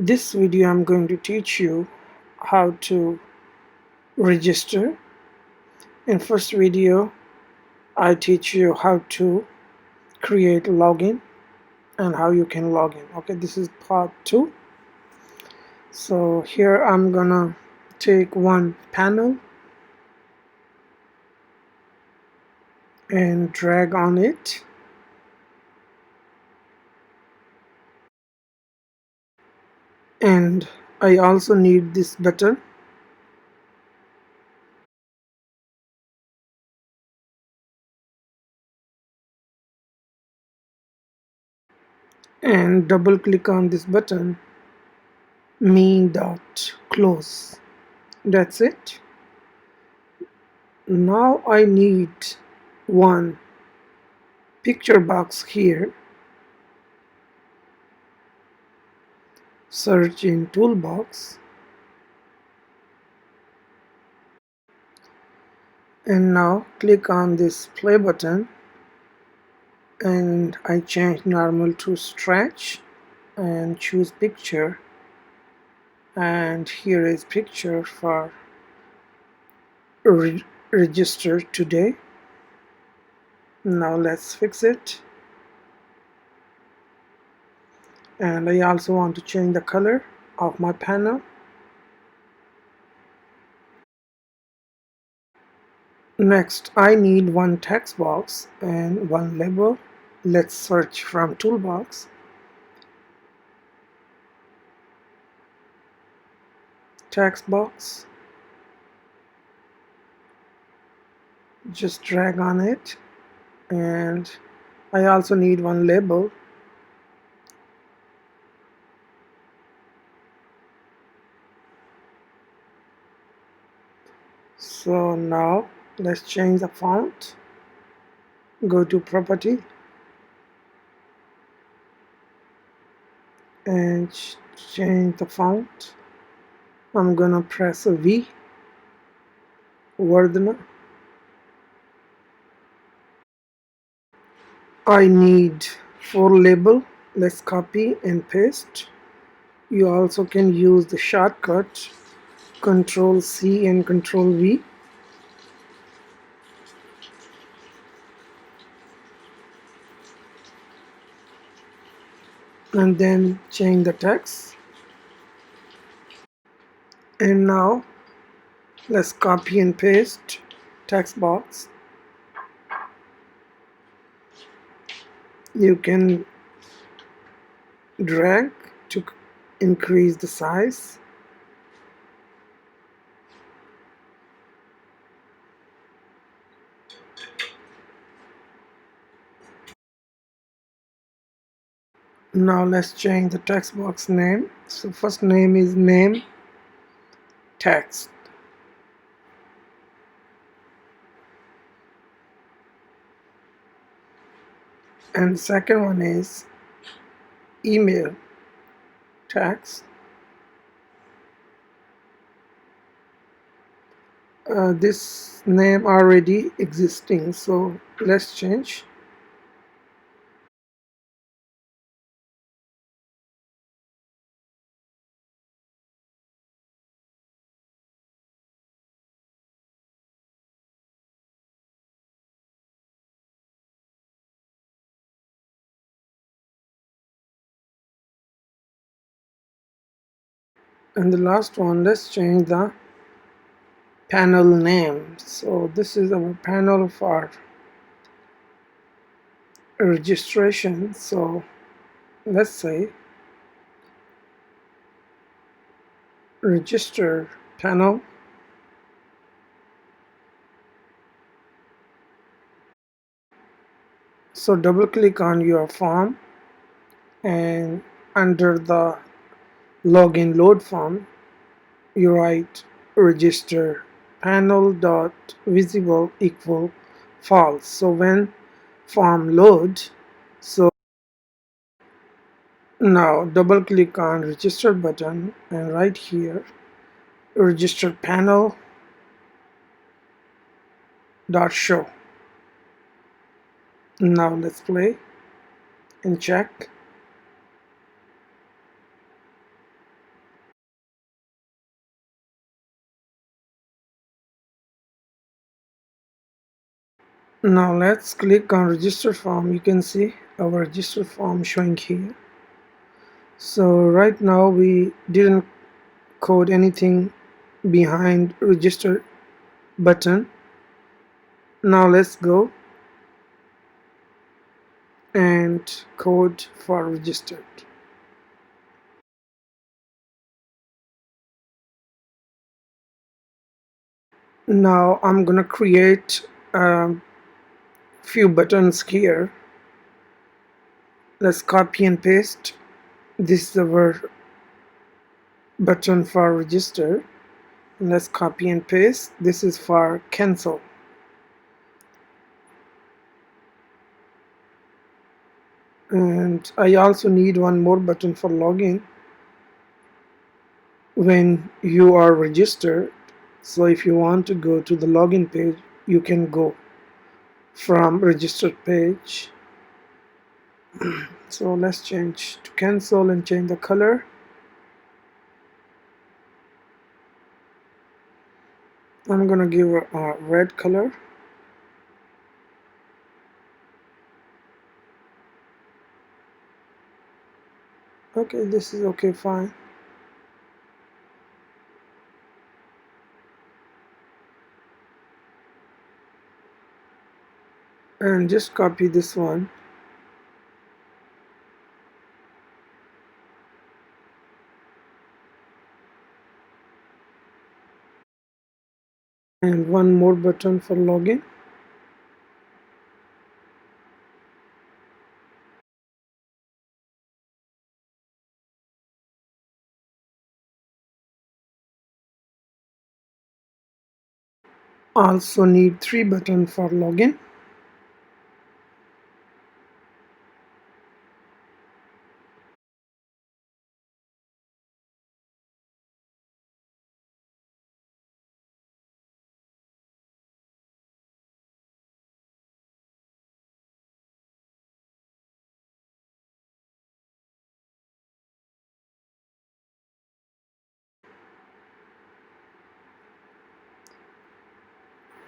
This video I'm going to teach you how to register. In first video I teach you how to create login and how you can log in. Okay, this is part 2. So here I'm gonna take one panel and drag on it, and I also need this button, and double click on this button, me.close. That's it. Now I need one picture box here. Search in toolbox and now click on this play button, and I change normal to stretch and choose picture, and here is picture for register today. Now let's fix it, and I also want to change the color of my panel. Next I need one text box and one label. Let's search from toolbox, text box, just drag on it, and I also need one label. So now let's change the font. Go to property and change the font. I'm gonna press a V, Vardhana. I need 4 label. Let's copy and paste. You also can use the shortcut Control C and Control V, and then change the text. And now let's copy and paste text box. You can drag to increase the size. Now let's change the text box name. So first name is name text, and the second one is email text. This name already existing, so let's change. And the last one, let's change the panel name. So this is our panel for registration. So let's say register panel. So double click on your form, and under the login load form you write register panel dot visible equal false. So when form loads, so now double click on register button and right here register panel dot show. Now let's play and check. Now let's click on register form. You can see our register form showing here. So right now we didn't code anything behind register button. Now let's go and code for registered. Now I'm gonna create a few buttons here. Let's copy and paste. This is our button for register. Let's copy and paste. This is for cancel. And I also need one more button for login when you are registered. So if you want to go to the login page, you can go from registered page. So let's change to cancel and change the color. I'm gonna give a red color. Okay, this is okay, fine. And just copy this one. And one more button for login. Also need three buttons for login.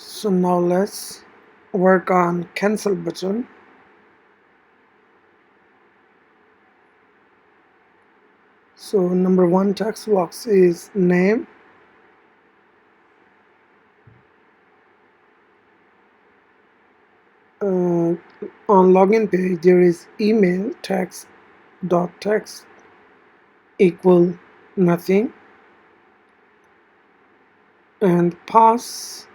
So now let's work on cancel button. So number one text box is name. On login page there is email text equal nothing, and pass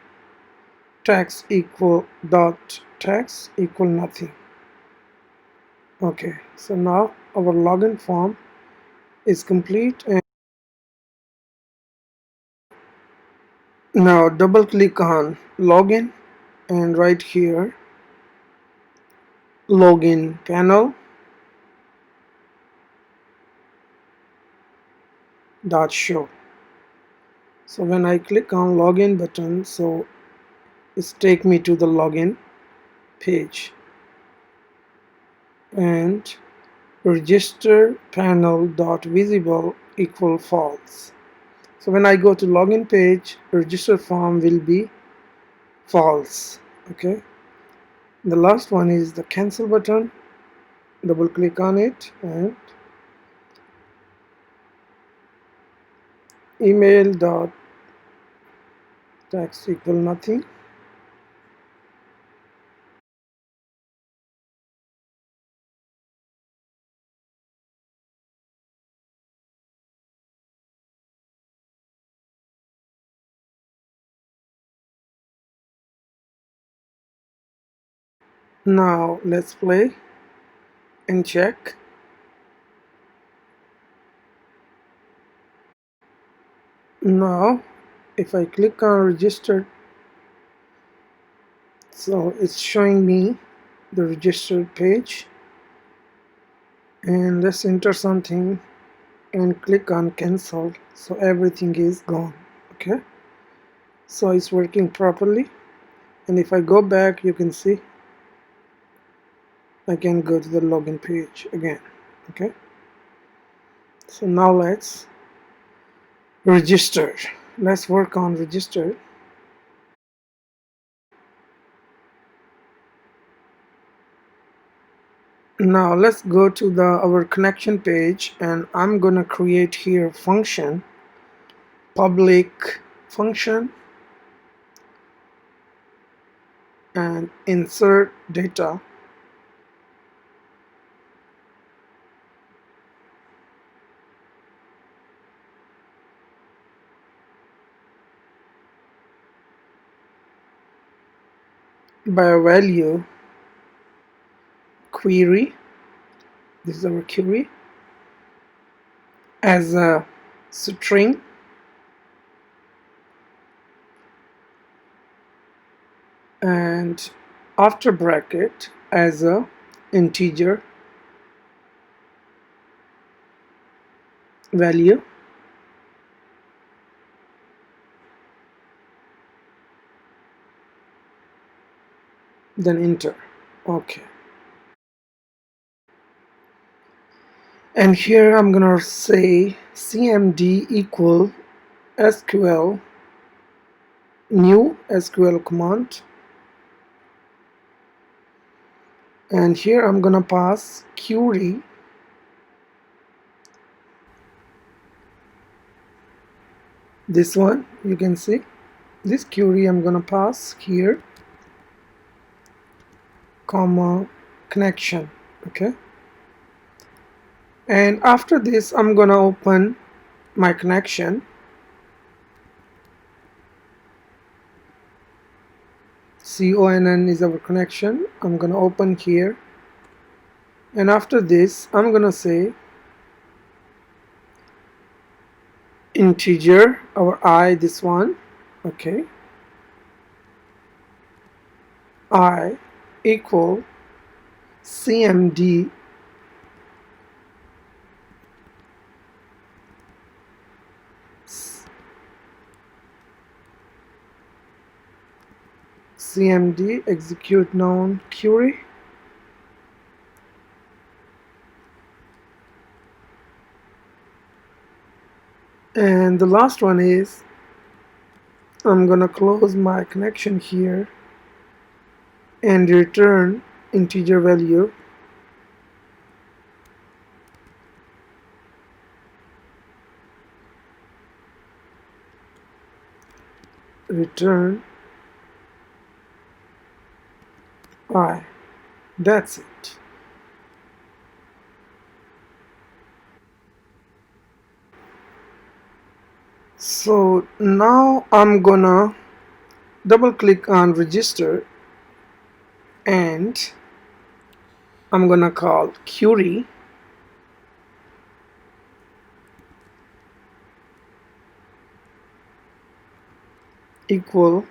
text equal nothing. Okay, so now our login form is complete, and now double click on login, and right here login panel dot show. So when I click on login button, so it's take me to the login page, and register panel dot visible equal false. So when I go to login page, register form will be false. Okay, the last one is the cancel button. Double click on it, and email dot text equal nothing. Now let's play and check. Now if I click on register, so it's showing me the registered page, and let's enter something and click on cancel, so everything is gone. Okay, so it's working properly, and if I go back, you can see I can go to the login page again. Okay, so now let's register. Let's work on register. Now let's go to our connection page, and I'm gonna create here function, public function, and insert data. By a value query, this is our query, as a string, and after bracket as a integer value, then enter. Okay, and here I'm gonna say cmd equal SQL, new SQL command, and here I'm gonna pass query, this one you can see, this query I'm gonna pass here, comma connection. Okay, and after this I'm gonna open my connection. CONN is our connection. I'm gonna open here, and after this I'm gonna say integer, our I, this one. Okay, I equal cmd cmd execute known query, and the last one is I'm gonna close my connection here and return integer value, return I. That's it. So now I'm gonna double click on register, and I'm gonna call query equal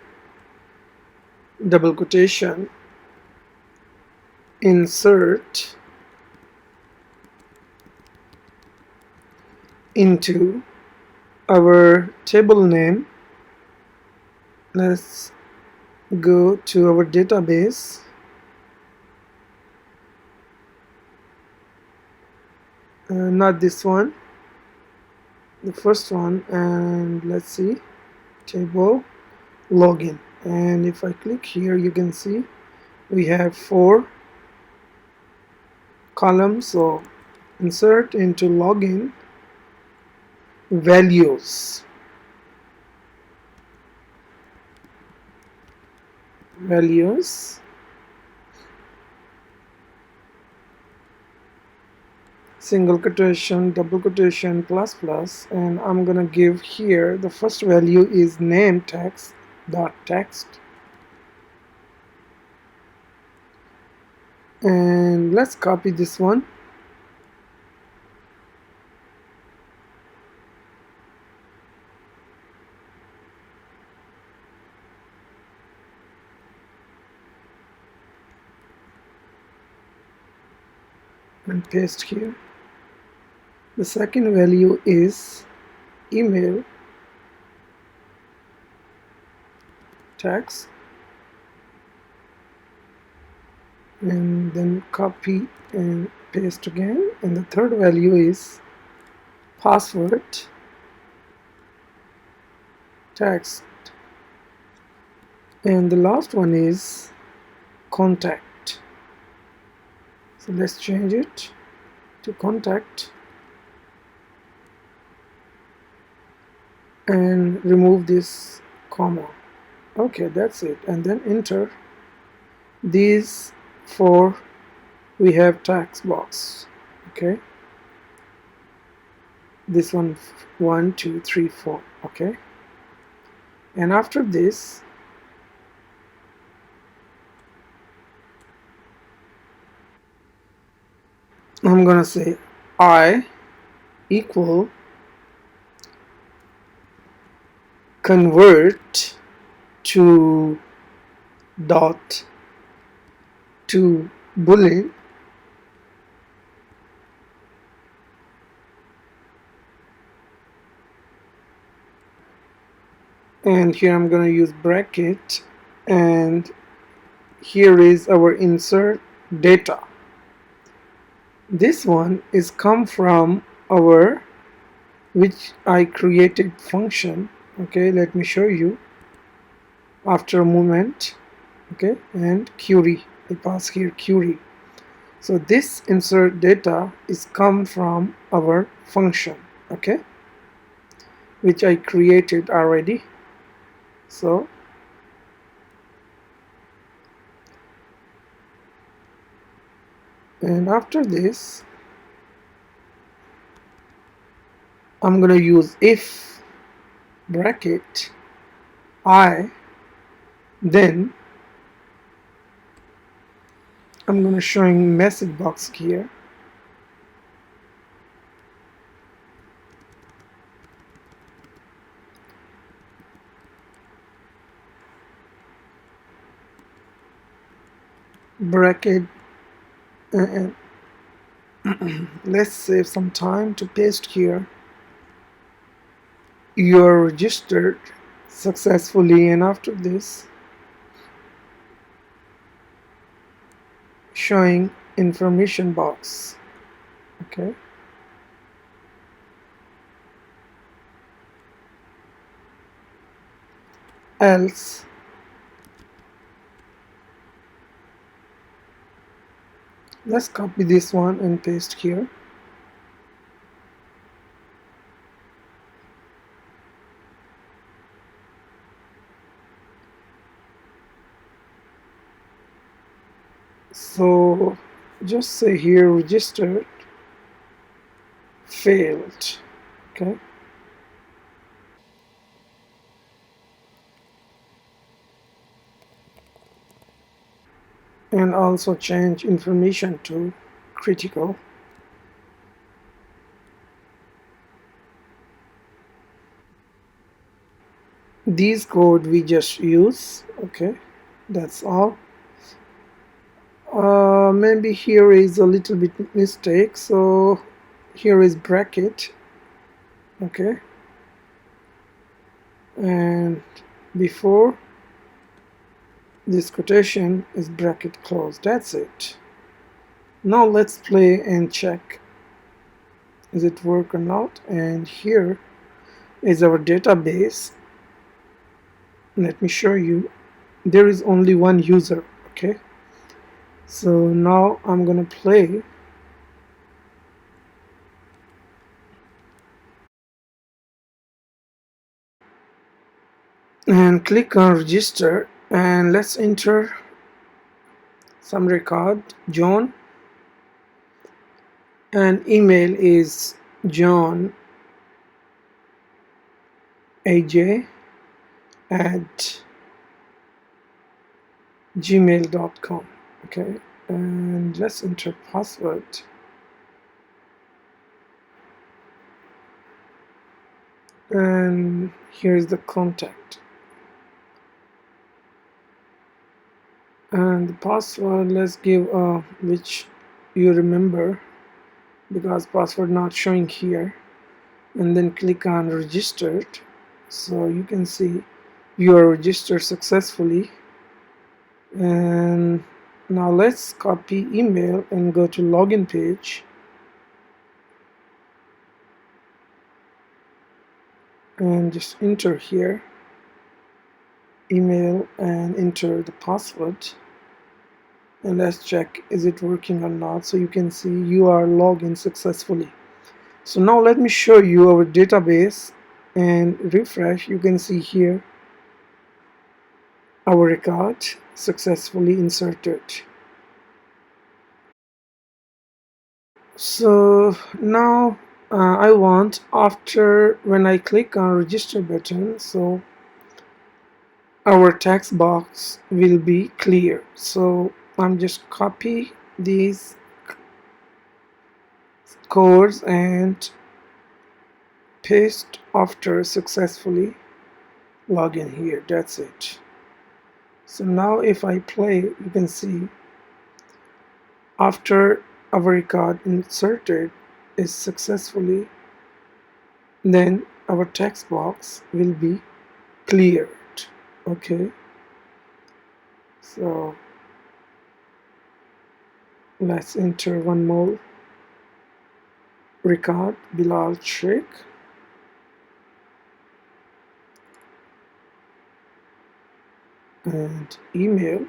double quotation insert into our table name. Let's go to our database, not this one, the first one, and let's see, table login, and if I click here you can see we have 4 columns. So insert into login values, single quotation, double quotation, plus plus, and I'm gonna give here the first value is name text dot text, and let's copy this one and paste here. The second value is email text, and then copy and paste again, and the third value is password text, and the last one is contact. So let's change it to contact and remove this comma. Okay, that's it. And then enter these four. We have text box. Okay, this one, 1 2 3 4. Okay, and after this I'm gonna say I equal convert to dot to boolean, and here I'm gonna use bracket, and here is our insert data. This one is come from our which I created function. Okay, let me show you after a moment. Okay, and query, I pass here query. So this insert data is come from our function, okay, which I created already. So and after this I'm gonna use if bracket I, then I'm gonna showing message box here, bracket, and let's save some time to paste here. You're registered successfully, and after this showing information box. Okay, else let's copy this one and paste here. So just say here registered failed. Okay, and also change information to critical. These code we just use. Okay, that's all. Maybe here is a little bit mistake, so here is bracket. Okay, and before this quotation is bracket closed. That's it. Now let's play and check is it work or not. And here is our database. Let me show you. There is only one user. Okay, so now I'm gonna play and click on register, and let's enter some record, John, and email is johnaj at gmail.com. Okay, and let's enter password, and here's the contact, and the password let's give which you remember, because password not showing here, and then click on registered. So you can see you are registered successfully. And now let's copy email and go to login page, and just enter here email and enter the password, and let's check is it working or not. So you can see you are logged in successfully. So now let me show you our database and refresh. You can see here our record successfully inserted. So now I want, after when I click on register button, so our text box will be clear. So I'm just copy these codes and paste after successfully login here. That's it. So now if I play, you can see after our record inserted is successfully, then our text box will be cleared. Okay, so let's enter one more record, Bilal Sheikh, and email.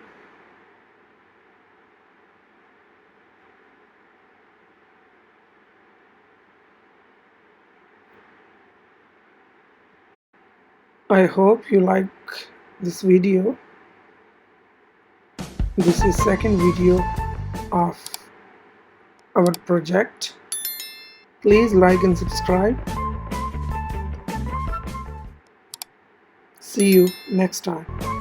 I hope you like this video. This is second video of our project. Please like and subscribe. See you next time.